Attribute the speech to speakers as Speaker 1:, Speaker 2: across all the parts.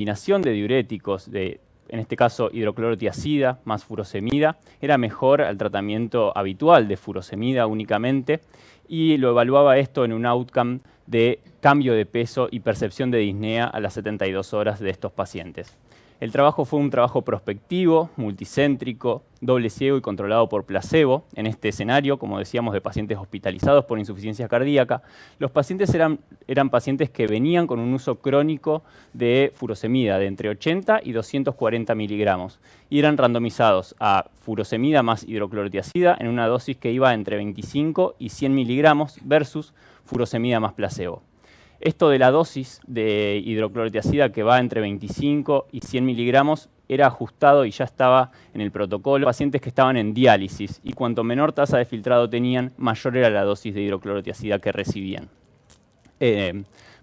Speaker 1: combinación de diuréticos, en este caso hidroclorotiazida más furosemida, era mejor al tratamiento habitual de furosemida únicamente, y lo evaluaba esto en un outcome de cambio de peso y percepción de disnea a las 72 horas de estos pacientes. El trabajo fue un trabajo prospectivo, multicéntrico, doble ciego y controlado por placebo. En este escenario, como decíamos, de pacientes hospitalizados por insuficiencia cardíaca, los pacientes eran pacientes que venían con un uso crónico de furosemida de entre 80 y 240 miligramos y eran randomizados a furosemida más hidroclorotiazida en una dosis que iba entre 25 y 100 miligramos versus furosemida más placebo. Esto de la dosis de hidroclorotiazida que va entre 25 y 100 miligramos era ajustado y ya estaba en el protocolo. Pacientes que estaban en diálisis y cuanto menor tasa de filtrado tenían, mayor era la dosis de hidroclorotiazida que recibían.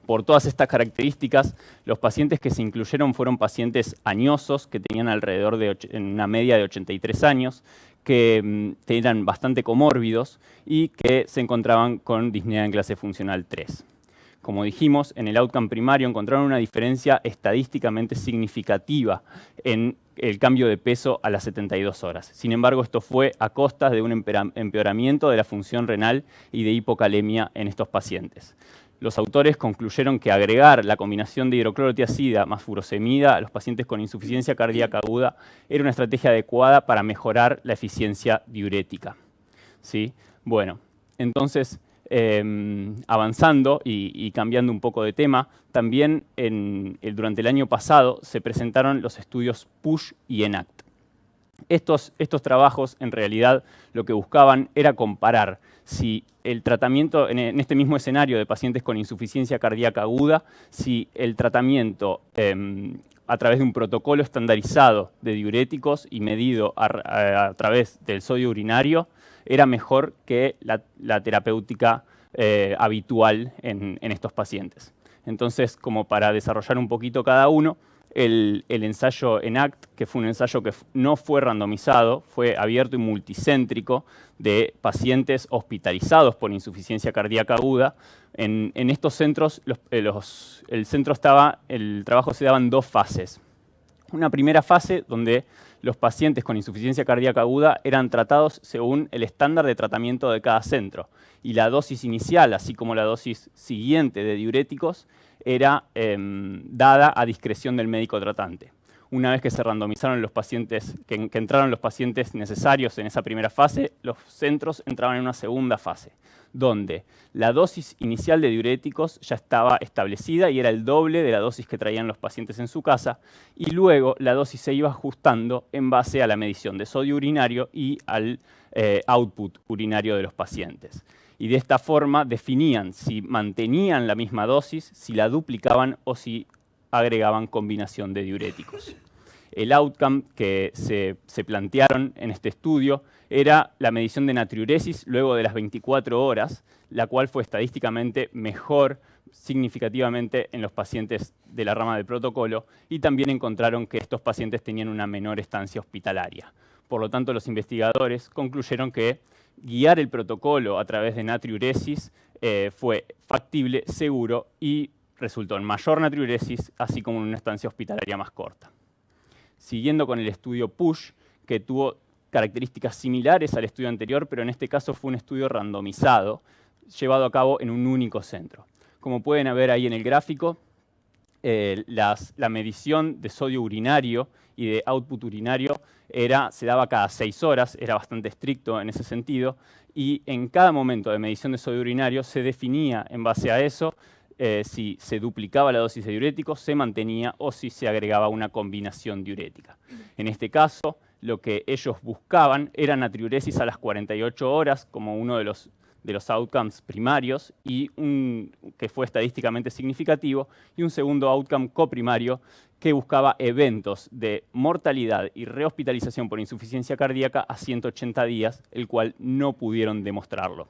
Speaker 1: Por todas estas características, los pacientes que se incluyeron fueron pacientes añosos que tenían alrededor de una media de 83 años, que eran bastante comórbidos y que se encontraban con disnea en clase funcional 3. Como dijimos, en el outcome primario encontraron una diferencia estadísticamente significativa en el cambio de peso a las 72 horas. Sin embargo, esto fue a costas de un empeoramiento de la función renal y de hipocalemia en estos pacientes. Los autores concluyeron que agregar la combinación de hidroclorotiazida más furosemida a los pacientes con insuficiencia cardíaca aguda era una estrategia adecuada para mejorar la eficiencia diurética. ¿Sí? Bueno, entonces, avanzando y cambiando un poco de tema, también durante el año pasado se presentaron los estudios PUSH y ENACT. Estos trabajos, en realidad, lo que buscaban era comparar si el tratamiento, en este mismo escenario de pacientes con insuficiencia cardíaca aguda, si el tratamiento a través de un protocolo estandarizado de diuréticos y medido a través del sodio urinario, era mejor que la terapéutica habitual en estos pacientes. Entonces, como para desarrollar un poquito cada uno, el ensayo ENACT, que fue un ensayo que no fue randomizado, fue abierto y multicéntrico de pacientes hospitalizados por insuficiencia cardíaca aguda. En estos centros, el trabajo se daba en dos fases. Una primera fase donde los pacientes con insuficiencia cardíaca aguda eran tratados según el estándar de tratamiento de cada centro. Y la dosis inicial, así como la dosis siguiente de diuréticos, era dada a discreción del médico tratante. Una vez que se randomizaron los pacientes, que entraron los pacientes necesarios en esa primera fase, los centros entraban en una segunda fase, donde la dosis inicial de diuréticos ya estaba establecida y era el doble de la dosis que traían los pacientes en su casa, y luego la dosis se iba ajustando en base a la medición de sodio urinario y al output urinario de los pacientes. Y de esta forma definían si mantenían la misma dosis, si la duplicaban o si agregaban combinación de diuréticos. El outcome que se plantearon en este estudio era la medición de natriuresis luego de las 24 horas, la cual fue estadísticamente mejor significativamente en los pacientes de la rama del protocolo, y también encontraron que estos pacientes tenían una menor estancia hospitalaria. Por lo tanto, los investigadores concluyeron que guiar el protocolo a través de natriuresis fue factible, seguro y resultó en mayor natriuresis, así como en una estancia hospitalaria más corta. Siguiendo con el estudio PUSH, que tuvo características similares al estudio anterior, pero en este caso fue un estudio randomizado, llevado a cabo en un único centro. Como pueden ver ahí en el gráfico, la medición de sodio urinario y de output urinario se daba cada 6 horas, era bastante estricto en ese sentido, y en cada momento de medición de sodio urinario se definía en base a eso si se duplicaba la dosis de diuréticos, se mantenía o si se agregaba una combinación diurética. En este caso, lo que ellos buscaban era natriuresis a las 48 horas como uno de los outcomes primarios y que fue estadísticamente significativo, y un segundo outcome coprimario que buscaba eventos de mortalidad y rehospitalización por insuficiencia cardíaca a 180 días, el cual no pudieron demostrarlo.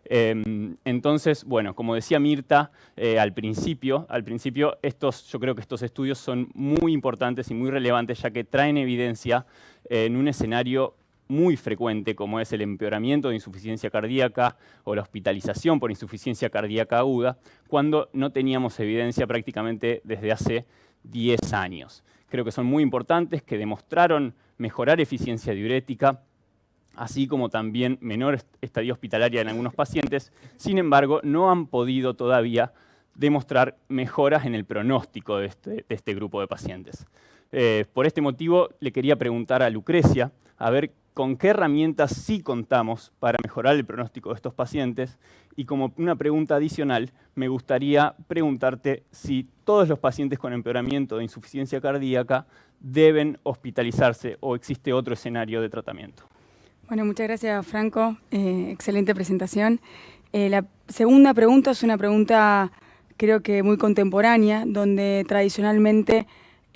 Speaker 1: Entonces, bueno, como decía Mirta al principio, yo creo que estos estudios son muy importantes y muy relevantes, ya que traen evidencia en un escenario muy frecuente, como es el empeoramiento de insuficiencia cardíaca o la hospitalización por insuficiencia cardíaca aguda, cuando no teníamos evidencia prácticamente desde hace 10 años. Creo que son muy importantes, que demostraron mejorar eficiencia diurética, así como también menor estadía hospitalaria en algunos pacientes. Sin embargo, no han podido todavía demostrar mejoras en el pronóstico de este grupo de pacientes. Por este motivo, le quería preguntar a Lucrecia, a ver con qué herramientas sí contamos para mejorar el pronóstico de estos pacientes. Y como una pregunta adicional, me gustaría preguntarte si todos los pacientes con empeoramiento de insuficiencia cardíaca deben hospitalizarse o existe otro escenario de tratamiento.
Speaker 2: Bueno, muchas gracias, Franco. Excelente presentación. La segunda pregunta es una pregunta, creo que muy contemporánea, donde tradicionalmente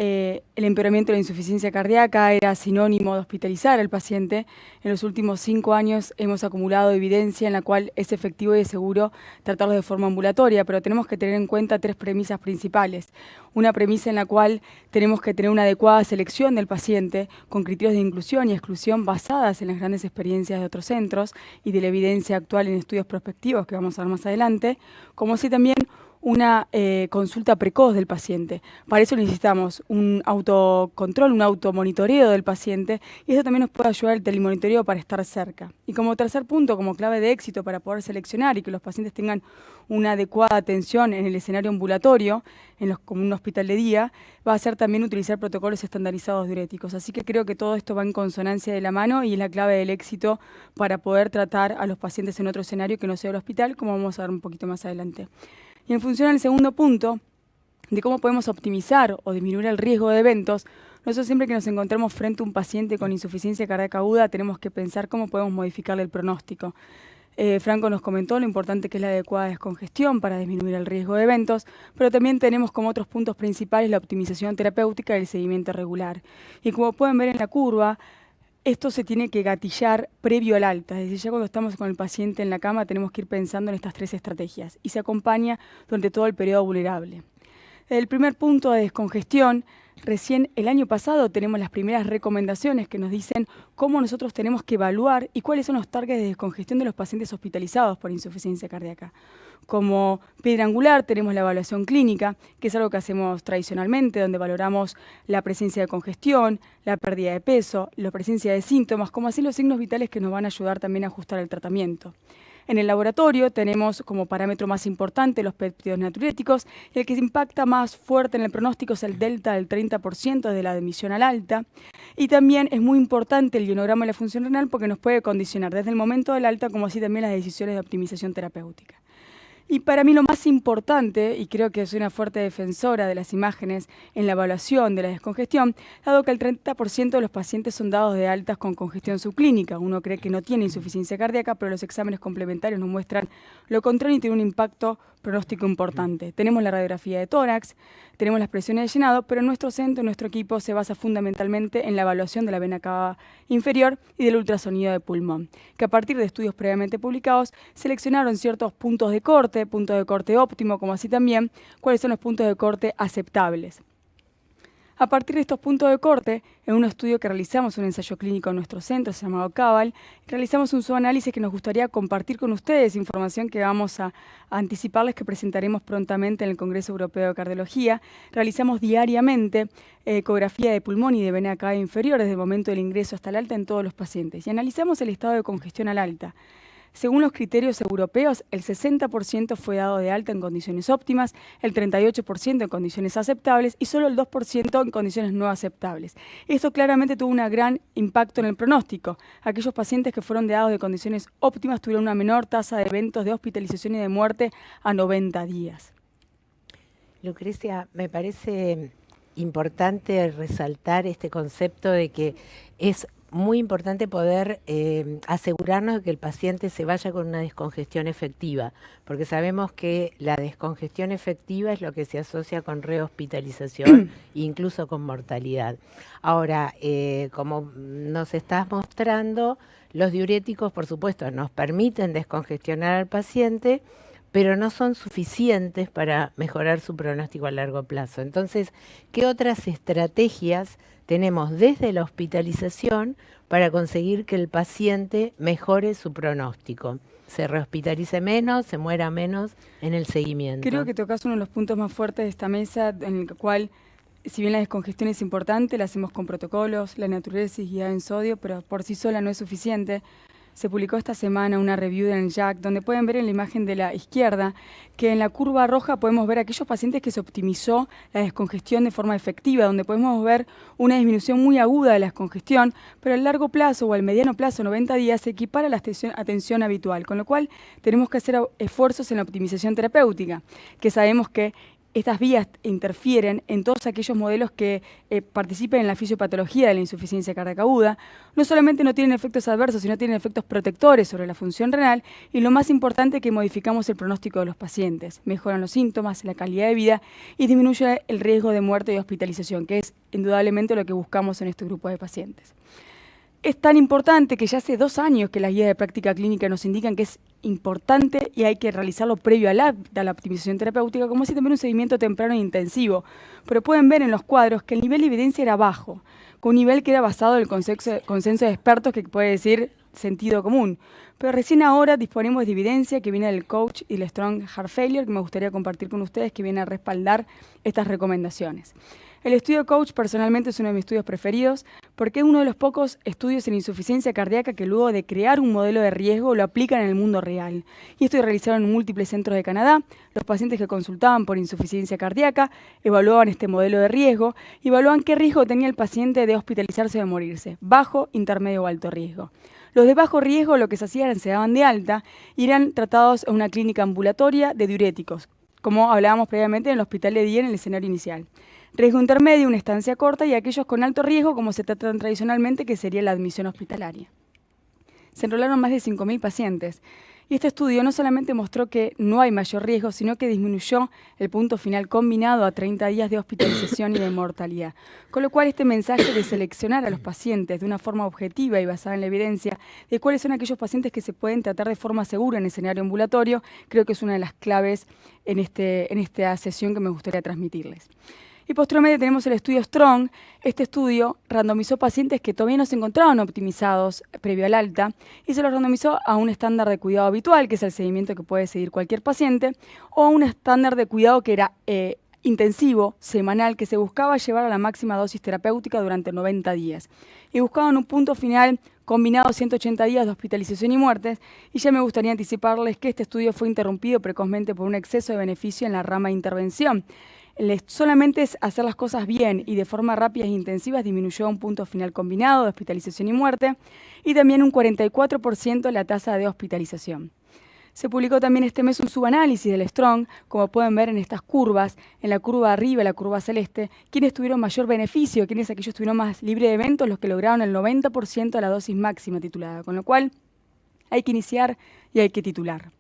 Speaker 2: el empeoramiento de la insuficiencia cardíaca era sinónimo de hospitalizar al paciente. En los últimos 5 años hemos acumulado evidencia en la cual es efectivo y seguro tratarlos de forma ambulatoria, pero tenemos que tener en cuenta 3 premisas principales. Una premisa en la cual tenemos que tener una adecuada selección del paciente con criterios de inclusión y exclusión basadas en las grandes experiencias de otros centros y de la evidencia actual en estudios prospectivos que vamos a ver más adelante, como así también una consulta precoz del paciente. Para eso necesitamos un autocontrol, un automonitoreo del paciente, y eso también nos puede ayudar el telemonitoreo para estar cerca. Y como tercer punto, como clave de éxito para poder seleccionar y que los pacientes tengan una adecuada atención en el escenario ambulatorio, como un hospital de día, va a ser también utilizar protocolos estandarizados diuréticos. Así que creo que todo esto va en consonancia de la mano y es la clave del éxito para poder tratar a los pacientes en otro escenario que no sea el hospital, como vamos a ver un poquito más adelante. Y en función al segundo punto, de cómo podemos optimizar o disminuir el riesgo de eventos, nosotros siempre que nos encontramos frente a un paciente con insuficiencia cardíaca aguda, tenemos que pensar cómo podemos modificarle el pronóstico. Franco nos comentó lo importante que es la adecuada descongestión para disminuir el riesgo de eventos, pero también tenemos como otros puntos principales la optimización terapéutica y el seguimiento regular. Y como pueden ver en la curva, esto se tiene que gatillar previo al alta, es decir, ya cuando estamos con el paciente en la cama tenemos que ir pensando en estas 3 estrategias y se acompaña durante todo el periodo vulnerable. El primer punto de descongestión, recién el año pasado tenemos las primeras recomendaciones que nos dicen cómo nosotros tenemos que evaluar y cuáles son los targets de descongestión de los pacientes hospitalizados por insuficiencia cardíaca. Como piedra angular tenemos la evaluación clínica, que es algo que hacemos tradicionalmente, donde valoramos la presencia de congestión, la pérdida de peso, la presencia de síntomas, como así los signos vitales que nos van a ayudar también a ajustar el tratamiento. En el laboratorio tenemos como parámetro más importante los péptidos natriuréticos, y el que se impacta más fuerte en el pronóstico es el delta del 30% de la admisión al alta. Y también es muy importante el ionograma de la función renal porque nos puede condicionar desde el momento del alta como así también las decisiones de optimización terapéutica. Y para mí lo más importante, y creo que soy una fuerte defensora de las imágenes en la evaluación de la descongestión, dado que el 30% de los pacientes son dados de altas con congestión subclínica. Uno cree que no tiene insuficiencia cardíaca, pero los exámenes complementarios nos muestran lo contrario y tiene un impacto pronóstico importante. Tenemos la radiografía de tórax, tenemos las presiones de llenado, pero en nuestro centro, nuestro equipo se basa fundamentalmente en la evaluación de la vena cava inferior y del ultrasonido de pulmón, que a partir de estudios previamente publicados seleccionaron ciertos puntos de corte óptimo, como así también cuáles son los puntos de corte aceptables. A partir de estos puntos de corte, en un estudio que realizamos, un ensayo clínico en nuestro centro, se llamado CABAL, realizamos un subanálisis que nos gustaría compartir con ustedes, información que vamos a anticiparles que presentaremos prontamente en el Congreso Europeo de Cardiología. Realizamos diariamente ecografía de pulmón y de vena cava inferior desde el momento del ingreso hasta el alta en todos los pacientes y analizamos el estado de congestión al alta. Según los criterios europeos, el 60% fue dado de alta en condiciones óptimas, el 38% en condiciones aceptables y solo el 2% en condiciones no aceptables. Esto claramente tuvo un gran impacto en el pronóstico. Aquellos pacientes que fueron dados de condiciones óptimas tuvieron una menor tasa de eventos de hospitalización y de muerte a 90 días.
Speaker 3: Lucrecia, me parece importante resaltar este concepto de que es muy importante poder asegurarnos de que el paciente se vaya con una descongestión efectiva, porque sabemos que la descongestión efectiva es lo que se asocia con rehospitalización e incluso con mortalidad. Ahora, como nos estás mostrando, los diuréticos, por supuesto, nos permiten descongestionar al paciente, pero no son suficientes para mejorar su pronóstico a largo plazo. Entonces, ¿qué otras estrategias tenemos desde la hospitalización para conseguir que el paciente mejore su pronóstico? Se rehospitalice menos, se muera menos en el seguimiento.
Speaker 2: Creo que tocas uno de los puntos más fuertes de esta mesa, en el cual si bien la descongestión es importante, la hacemos con protocolos, la natriuresis guiada en sodio, pero por sí sola no es suficiente. Se publicó esta semana una review en el JACC, donde pueden ver en la imagen de la izquierda que en la curva roja podemos ver aquellos pacientes que se optimizó la descongestión de forma efectiva, donde podemos ver una disminución muy aguda de la descongestión, pero a largo plazo o al mediano plazo, 90 días, se equipara a la atención habitual, con lo cual tenemos que hacer esfuerzos en la optimización terapéutica, que sabemos que estas vías interfieren en todos aquellos modelos que participen en la fisiopatología de la insuficiencia cardíaca aguda. No solamente no tienen efectos adversos, sino tienen efectos protectores sobre la función renal y lo más importante, que modificamos el pronóstico de los pacientes. Mejoran los síntomas, la calidad de vida y disminuye el riesgo de muerte y hospitalización, que es indudablemente lo que buscamos en este grupo de pacientes. Es tan importante que ya hace 2 años que las guías de práctica clínica nos indican que es importante y hay que realizarlo previo a la optimización terapéutica, como si también un seguimiento temprano e intensivo. Pero pueden ver en los cuadros que el nivel de evidencia era bajo, con un nivel que era basado en el consenso de expertos, que puede decir sentido común. Pero recién ahora disponemos de evidencia que viene del COACH y el Strong Heart Failure, que me gustaría compartir con ustedes, que viene a respaldar estas recomendaciones. El estudio COACH personalmente es uno de mis estudios preferidos porque es uno de los pocos estudios en insuficiencia cardíaca que luego de crear un modelo de riesgo lo aplican en el mundo real. Y esto realizaron en múltiples centros de Canadá. Los pacientes que consultaban por insuficiencia cardíaca evaluaban este modelo de riesgo y evaluaban qué riesgo tenía el paciente de hospitalizarse o de morirse, bajo, intermedio o alto riesgo. Los de bajo riesgo lo que se hacía era se daban de alta y eran tratados en una clínica ambulatoria de diuréticos, como hablábamos previamente en el hospital de día en el escenario inicial. Riesgo intermedio, una estancia corta, y aquellos con alto riesgo, como se tratan tradicionalmente, que sería la admisión hospitalaria. Se enrolaron más de 5.000 pacientes. Y este estudio no solamente mostró que no hay mayor riesgo, sino que disminuyó el punto final combinado a 30 días de hospitalización y de mortalidad. Con lo cual, este mensaje de seleccionar a los pacientes de una forma objetiva y basada en la evidencia de cuáles son aquellos pacientes que se pueden tratar de forma segura en el escenario ambulatorio, creo que es una de las claves en esta sesión que me gustaría transmitirles. Y posteriormente tenemos el estudio Strong. Este estudio randomizó pacientes que todavía no se encontraban optimizados previo al alta y se los randomizó a un estándar de cuidado habitual, que es el seguimiento que puede seguir cualquier paciente, o a un estándar de cuidado que era intensivo, semanal, que se buscaba llevar a la máxima dosis terapéutica durante 90 días. Y buscaban un punto final combinado 180 días de hospitalización y muertes, y ya me gustaría anticiparles que este estudio fue interrumpido precozmente por un exceso de beneficio en la rama de intervención. Solamente es hacer las cosas bien y de forma rápida e intensiva disminuyó a un punto final combinado de hospitalización y muerte y también un 44% la tasa de hospitalización. Se publicó también este mes un subanálisis del Strong, como pueden ver en estas curvas, en la curva de arriba, la curva celeste, quienes tuvieron mayor beneficio, quienes aquellos tuvieron más libre de eventos, los que lograron el 90% de la dosis máxima titulada, con lo cual hay que iniciar y hay que titular.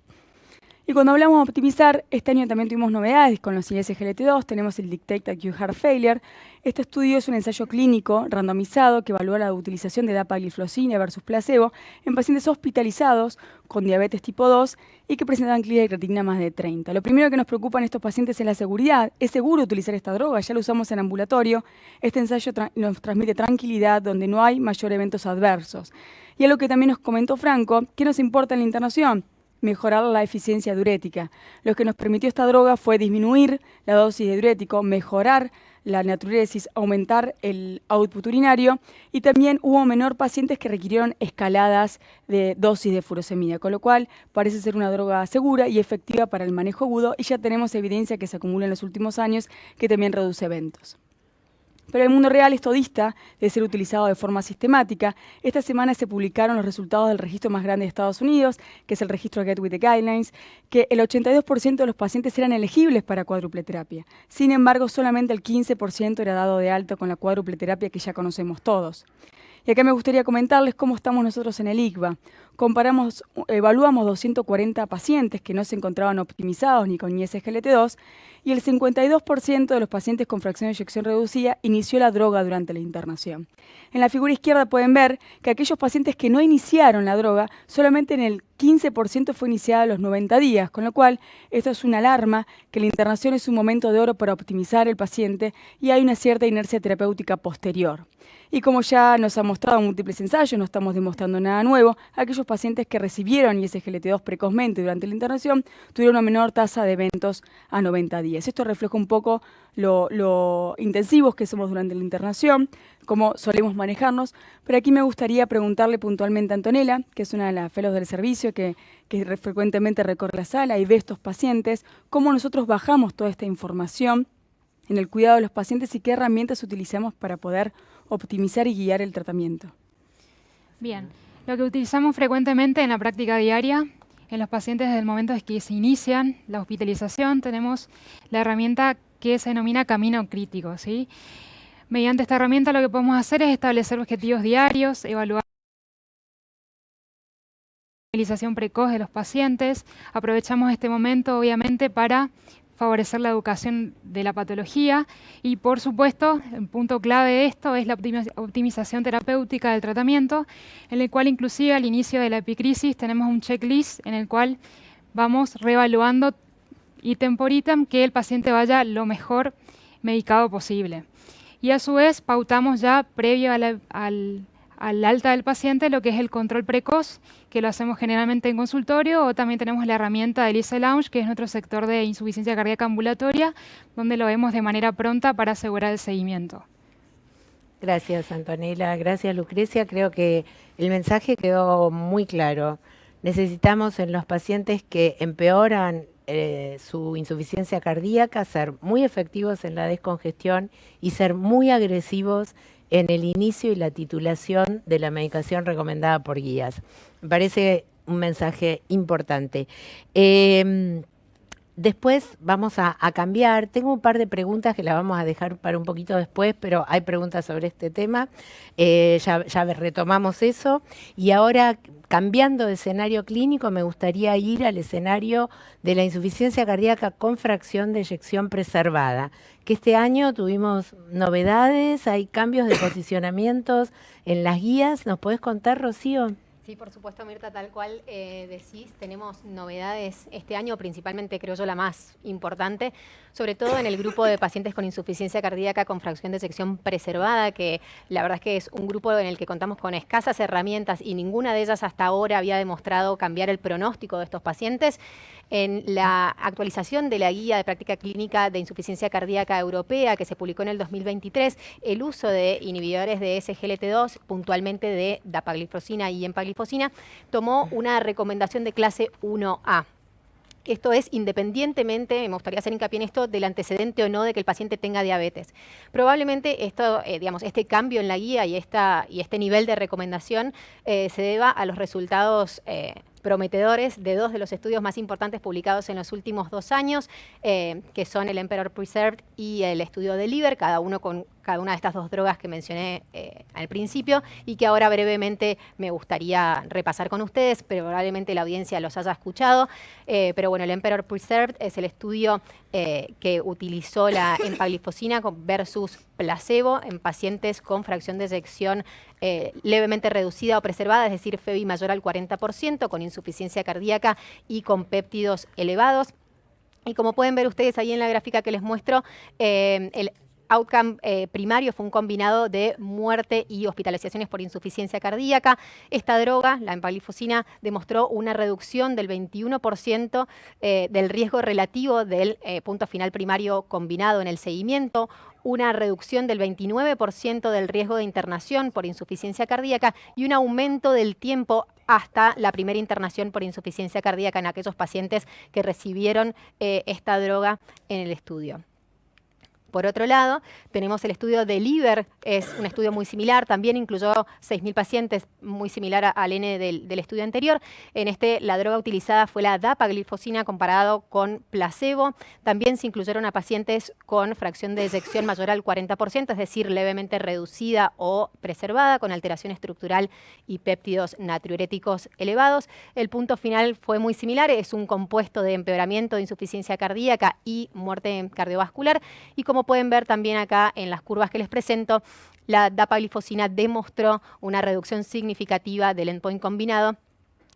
Speaker 2: Y cuando hablamos de optimizar, este año también tuvimos novedades con los ISGLT2, tenemos el Dictate Acute Heart Failure. Este estudio es un ensayo clínico randomizado que evalúa la utilización de dapagliflozina versus placebo en pacientes hospitalizados con diabetes tipo 2 y que presentaban clínica de creatinina más de 30. Lo primero que nos preocupa en estos pacientes es la seguridad. Es seguro utilizar esta droga, ya lo usamos en ambulatorio. Este ensayo nos transmite tranquilidad donde no hay mayor eventos adversos. Y algo que también nos comentó Franco, ¿qué nos importa en la internación? Mejorar la eficiencia diurética. Lo que nos permitió esta droga fue disminuir la dosis de diurético, mejorar la natriuresis, aumentar el output urinario y también hubo menor pacientes que requirieron escaladas de dosis de furosemida, con lo cual parece ser una droga segura y efectiva para el manejo agudo y ya tenemos evidencia que se acumula en los últimos años que también reduce eventos. Pero el mundo real es todista de ser utilizado de forma sistemática. Esta semana se publicaron los resultados del registro más grande de Estados Unidos, que es el registro Get With The Guidelines, que el 82% de los pacientes eran elegibles para cuádruple terapia. Sin embargo, solamente el 15% era dado de alta con la cuádruple terapia que ya conocemos todos. Y acá me gustaría comentarles cómo estamos nosotros en el ICVA. Evaluamos 240 pacientes que no se encontraban optimizados ni con ISGLT2 y el 52% de los pacientes con fracción de eyección reducida inició la droga durante la internación. En la figura izquierda pueden ver que aquellos pacientes que no iniciaron la droga, solamente en el 15% fue iniciada a los 90 días, con lo cual esto es una alarma que la internación es un momento de oro para optimizar el paciente y hay una cierta inercia terapéutica posterior. Y como ya nos ha mostrado en múltiples ensayos, no estamos demostrando nada nuevo, aquellos pacientes que recibieron ISGLT2 precozmente durante la internación tuvieron una menor tasa de eventos a 90 días. Esto refleja un poco lo intensivos que somos durante la internación, cómo solemos manejarnos, pero aquí me gustaría preguntarle puntualmente a Antonella, que es una de las fellows del servicio que frecuentemente recorre la sala y ve estos pacientes, cómo nosotros bajamos toda esta información en el cuidado de los pacientes y qué herramientas utilizamos para poder optimizar y guiar el tratamiento.
Speaker 4: Bien, lo que utilizamos frecuentemente en la práctica diaria, en los pacientes desde el momento en que se inician la hospitalización, tenemos la herramienta que se denomina camino crítico, ¿sí? Mediante esta herramienta lo que podemos hacer es establecer objetivos diarios, evaluar la hospitalización precoz de los pacientes. Aprovechamos este momento, obviamente, para favorecer la educación de la patología y, por supuesto, el punto clave de esto es la optimización terapéutica del tratamiento, en el cual inclusive al inicio de la epicrisis tenemos un checklist en el cual vamos reevaluando ítem por ítem que el paciente vaya lo mejor medicado posible. Y a su vez pautamos ya previo al alta del paciente lo que es el control precoz, que lo hacemos generalmente en consultorio, o también tenemos la herramienta del ISE Lounge, que es nuestro sector de insuficiencia cardíaca ambulatoria, donde lo vemos de manera pronta para asegurar el seguimiento.
Speaker 3: Gracias, Antonella. Gracias, Lucrecia. Creo que el mensaje quedó muy claro. Necesitamos en los pacientes que empeoran su insuficiencia cardíaca ser muy efectivos en la descongestión y ser muy agresivos en el inicio y la titulación de la medicación recomendada por guías. Me parece un mensaje importante. Después vamos a cambiar. Tengo un par de preguntas que las vamos a dejar para un poquito después, pero hay preguntas sobre este tema. Ya retomamos eso. Y ahora, cambiando de escenario clínico, me gustaría ir al escenario de la insuficiencia cardíaca con fracción de eyección preservada, que este año tuvimos novedades, hay cambios de posicionamientos en las guías. ¿Nos podés contar, Rocío?
Speaker 5: Sí, por supuesto, Mirta, tal cual decís, tenemos novedades este año, principalmente creo yo la más importante, sobre todo en el grupo de pacientes con insuficiencia cardíaca con fracción de eyección preservada, que la verdad es que es un grupo en el que contamos con escasas herramientas y ninguna de ellas hasta ahora había demostrado cambiar el pronóstico de estos pacientes. En la actualización de la Guía de Práctica Clínica de Insuficiencia Cardíaca Europea, que se publicó en el 2023, el uso de inhibidores de SGLT2, puntualmente de dapagliflozina y empagliflozina, tomó una recomendación de clase 1A. Esto es independientemente, me gustaría hacer hincapié en esto, del antecedente o no de que el paciente tenga diabetes. Probablemente esto, este cambio en la guía y este nivel de recomendación se deba a los resultados prometedores de dos de los estudios más importantes publicados en los últimos 2 años, que son el Emperor Preserved y el estudio de Liver, cada uno con cada una de estas 2 drogas que mencioné al principio y que ahora brevemente me gustaría repasar con ustedes, pero probablemente la audiencia los haya escuchado. Pero bueno, el Emperor Preserved es el estudio que utilizó la empagliflozina versus placebo en pacientes con fracción de eyección levemente reducida o preservada, es decir, FEBI mayor al 40%, con insuficiencia cardíaca y con péptidos elevados. Y como pueden ver ustedes ahí en la gráfica que les muestro, el outcome primario fue un combinado de muerte y hospitalizaciones por insuficiencia cardíaca. Esta droga, la empagliflozina, demostró una reducción del 21% del riesgo relativo del punto final primario combinado en el seguimiento, una reducción del 29% del riesgo de internación por insuficiencia cardíaca y un aumento del tiempo hasta la primera internación por insuficiencia cardíaca en aquellos pacientes que recibieron esta droga en el estudio. Por otro lado, tenemos el estudio de Liver, es un estudio muy similar, también incluyó 6.000 pacientes, muy similar al N del estudio anterior. En este, la droga utilizada fue la dapagliflozina comparado con placebo. También se incluyeron a pacientes con fracción de eyección mayor al 40%, es decir, levemente reducida o preservada, con alteración estructural y péptidos natriuréticos elevados. El punto final fue muy similar, es un compuesto de empeoramiento de insuficiencia cardíaca y muerte cardiovascular. Y como pueden ver también acá en las curvas que les presento, la dapagliflozina demostró una reducción significativa del endpoint combinado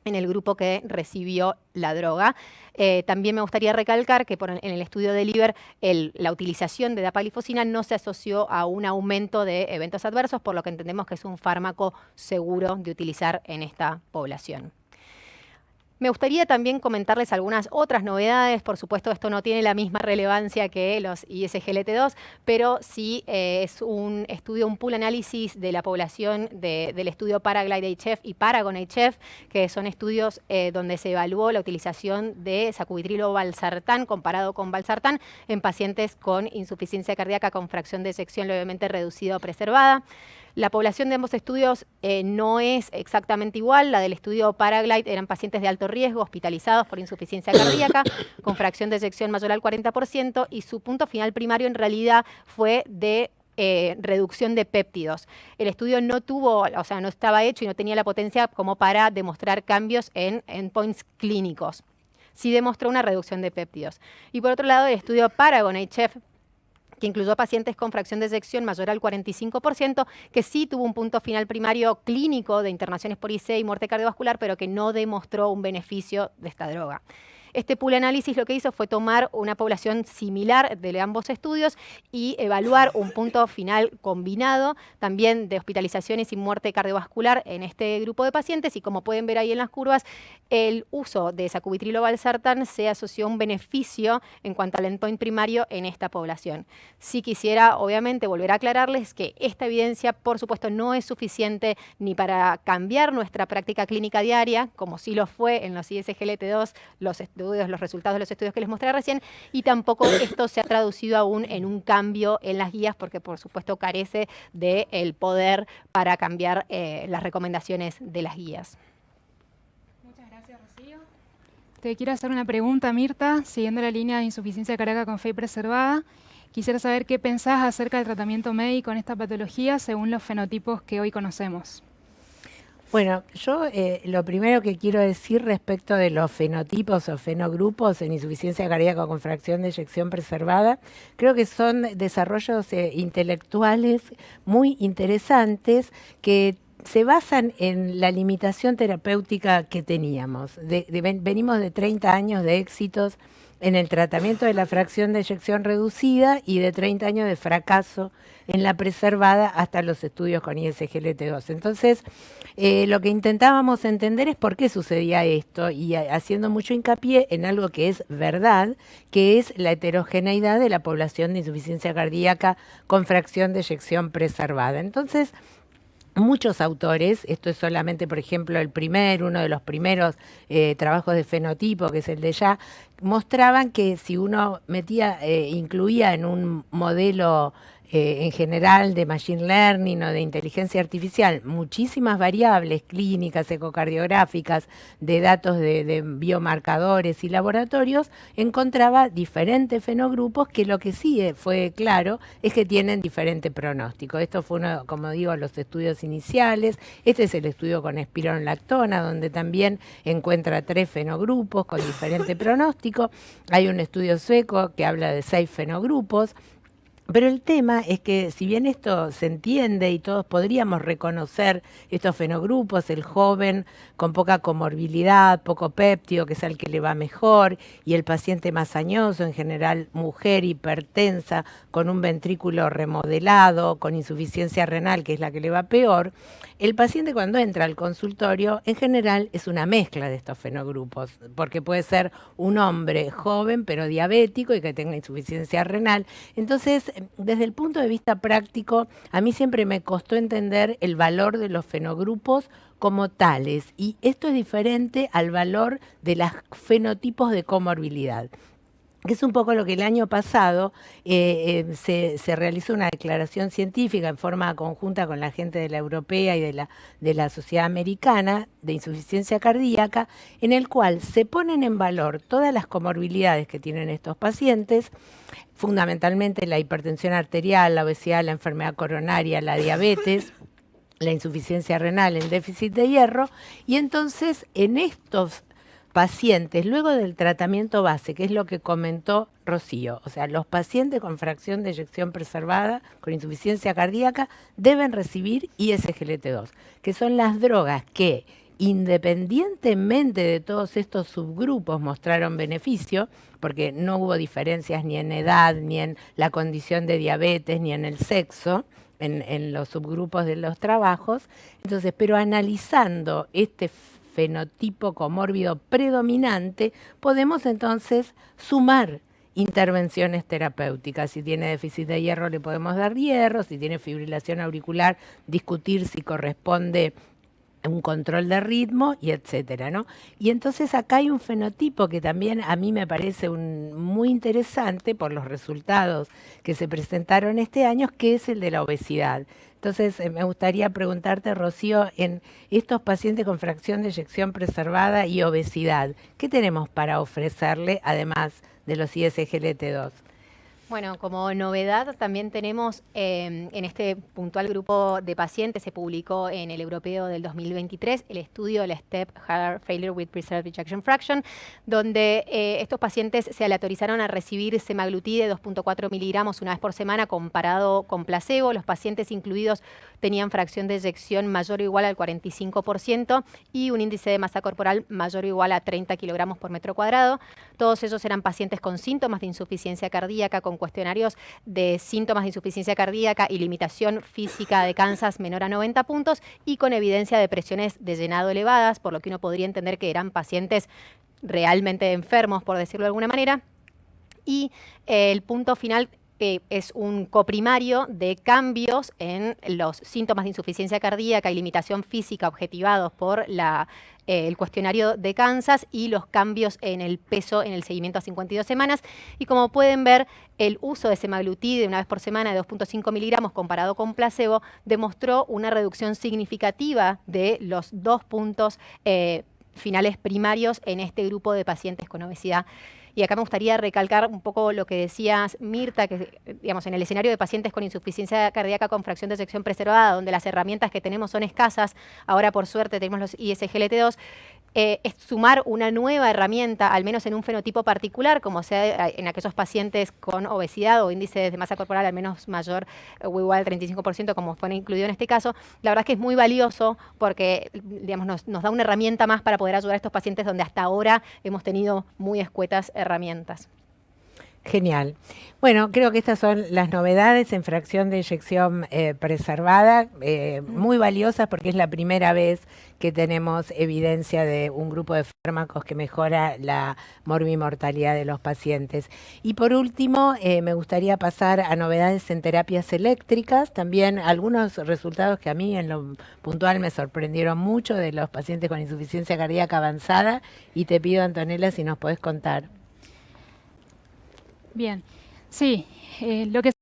Speaker 5: en el grupo que recibió la droga. También me gustaría recalcar que en el estudio de Liver la utilización de dapaglifosina no se asoció a un aumento de eventos adversos, por lo que entendemos que es un fármaco seguro de utilizar en esta población. Me gustaría también comentarles algunas otras novedades. Por supuesto, esto no tiene la misma relevancia que los ISGLT2, pero sí es un estudio, un pool análisis de la población del estudio Paraglide-HF y Paragon-HF, que son estudios donde se evaluó la utilización de sacubitrilo/valsartán comparado con valsartán en pacientes con insuficiencia cardíaca con fracción de eyección levemente reducida o preservada. La población de ambos estudios no es exactamente igual. La del estudio Paraglide eran pacientes de alto riesgo, hospitalizados por insuficiencia cardíaca, con fracción de eyección mayor al 40%, y su punto final primario en realidad fue de reducción de péptidos. El estudio no estaba hecho y no tenía la potencia como para demostrar cambios en endpoints clínicos. Sí demostró una reducción de péptidos. Y por otro lado, el estudio Paragon-HF, que incluyó a pacientes con fracción de eyección mayor al 45%, que sí tuvo un punto final primario clínico de internaciones por IC y muerte cardiovascular, pero que no demostró un beneficio de esta droga. Este pool análisis lo que hizo fue tomar una población similar de ambos estudios y evaluar un punto final combinado también de hospitalizaciones y muerte cardiovascular en este grupo de pacientes, y como pueden ver ahí en las curvas, el uso de sacubitrilo/valsartán se asoció a un beneficio en cuanto al endpoint primario en esta población. Sí quisiera, obviamente, volver a aclararles que esta evidencia, por supuesto, no es suficiente ni para cambiar nuestra práctica clínica diaria, como sí lo fue en los ISGLT2, los resultados de los estudios que les mostré recién, y tampoco esto se ha traducido aún en un cambio en las guías, porque por supuesto carece del poder para cambiar las recomendaciones de las guías.
Speaker 4: Muchas gracias, Rocío. Te quiero hacer una pregunta, Mirta, siguiendo la línea de insuficiencia cardíaca con fe preservada. Quisiera saber qué pensás acerca del tratamiento médico en esta patología según los fenotipos que hoy conocemos.
Speaker 3: Bueno, yo lo primero que quiero decir respecto de los fenotipos o fenogrupos en insuficiencia cardíaca con fracción de eyección preservada, creo que son desarrollos intelectuales muy interesantes que se basan en la limitación terapéutica que teníamos. Venimos de 30 años de éxitos en el tratamiento de la fracción de eyección reducida y de 30 años de fracaso en la preservada hasta los estudios con ISGLT2. Entonces, lo que intentábamos entender es por qué sucedía esto, y haciendo mucho hincapié en algo que es verdad, que es la heterogeneidad de la población de insuficiencia cardíaca con fracción de eyección preservada. Entonces, muchos autores, esto es solamente, por ejemplo, uno de los primeros trabajos de fenotipo, que es el de Ya, mostraban que si uno incluía en un modelo en general de machine learning o de inteligencia artificial muchísimas variables clínicas, ecocardiográficas, de datos de biomarcadores y laboratorios, encontraba diferentes fenogrupos que lo que sí fue claro es que tienen diferente pronóstico. Esto fue uno, como digo, los estudios iniciales. Este es el estudio con espironolactona, donde también encuentra 3 fenogrupos con diferente pronóstico. Hay un estudio sueco que habla de 6 fenogrupos. Pero el tema es que si bien esto se entiende y todos podríamos reconocer estos fenogrupos, el joven con poca comorbilidad, poco péptido, que es al que le va mejor, y el paciente más añoso, en general mujer hipertensa, con un ventrículo remodelado, con insuficiencia renal, que es la que le va peor, el paciente cuando entra al consultorio, en general es una mezcla de estos fenogrupos, porque puede ser un hombre joven pero diabético y que tenga insuficiencia renal. Entonces, desde el punto de vista práctico, a mí siempre me costó entender el valor de los fenogrupos como tales, y esto es diferente al valor de los fenotipos de comorbilidad, que es un poco lo que el año pasado se realizó una declaración científica en forma conjunta con la gente de la europea y de la sociedad americana de insuficiencia cardíaca, en el cual se ponen en valor todas las comorbilidades que tienen estos pacientes, fundamentalmente la hipertensión arterial, la obesidad, la enfermedad coronaria, la diabetes, la insuficiencia renal, el déficit de hierro, y entonces en estos pacientes, luego del tratamiento base, que es lo que comentó Rocío, o sea, los pacientes con fracción de eyección preservada, con insuficiencia cardíaca, deben recibir ISGLT2, que son las drogas que independientemente de todos estos subgrupos mostraron beneficio, porque no hubo diferencias ni en edad, ni en la condición de diabetes, ni en el sexo, en los subgrupos de los trabajos. Entonces, pero analizando este fenotipo comórbido predominante, podemos entonces sumar intervenciones terapéuticas. Si tiene déficit de hierro, le podemos dar hierro. Si tiene fibrilación auricular, discutir si corresponde un control de ritmo, y etcétera, ¿no? Y entonces acá hay un fenotipo que también a mí me parece muy interesante por los resultados que se presentaron este año, que es el de la obesidad. Entonces, me gustaría preguntarte, Rocío, en estos pacientes con fracción de eyección preservada y obesidad, ¿qué tenemos para ofrecerle, además de los ISGLT2?
Speaker 5: Bueno, como novedad también tenemos en este puntual grupo de pacientes, se publicó en el europeo del 2023 el estudio del STEP Heart Failure with Preserved Ejection Fraction, donde estos pacientes se aleatorizaron a recibir semaglutide 2.4 miligramos una vez por semana comparado con placebo. Los pacientes incluidos tenían fracción de eyección mayor o igual al 45% y un índice de masa corporal mayor o igual a 30 kilogramos por metro cuadrado. Todos ellos eran pacientes con síntomas de insuficiencia cardíaca, con cuestionarios de síntomas de insuficiencia cardíaca y limitación física de Kansas menor a 90 puntos y con evidencia de presiones de llenado elevadas, por lo que uno podría entender que eran pacientes realmente enfermos, por decirlo de alguna manera. Y el punto final es un coprimario de cambios en los síntomas de insuficiencia cardíaca y limitación física objetivados por el cuestionario de Kansas y los cambios en el peso en el seguimiento a 52 semanas. Y como pueden ver, el uso de semaglutide una vez por semana de 2.5 miligramos comparado con placebo demostró una reducción significativa de los 2 puntos finales primarios en este grupo de pacientes con obesidad. Y acá me gustaría recalcar un poco lo que decías, Mirta, que digamos, en el escenario de pacientes con insuficiencia cardíaca con fracción de eyección preservada, donde las herramientas que tenemos son escasas, ahora por suerte tenemos los ISGLT2, es sumar una nueva herramienta, al menos en un fenotipo particular, como sea en aquellos pacientes con obesidad o índices de masa corporal al menos mayor o igual al 35%, como fue incluido en este caso. La verdad es que es muy valioso porque digamos, nos da una herramienta más para poder ayudar a estos pacientes donde hasta ahora hemos tenido muy escuetas herramientas.
Speaker 3: Genial. Bueno, creo que estas son las novedades en fracción de eyección preservada, muy valiosas porque es la primera vez que tenemos evidencia de un grupo de fármacos que mejora la morbimortalidad de los pacientes. Y por último, me gustaría pasar a novedades en terapias eléctricas, también algunos resultados que a mí en lo puntual me sorprendieron mucho de los pacientes con insuficiencia cardíaca avanzada, y te pido, Antonella, si nos podés contar.
Speaker 4: Bien, sí, lo que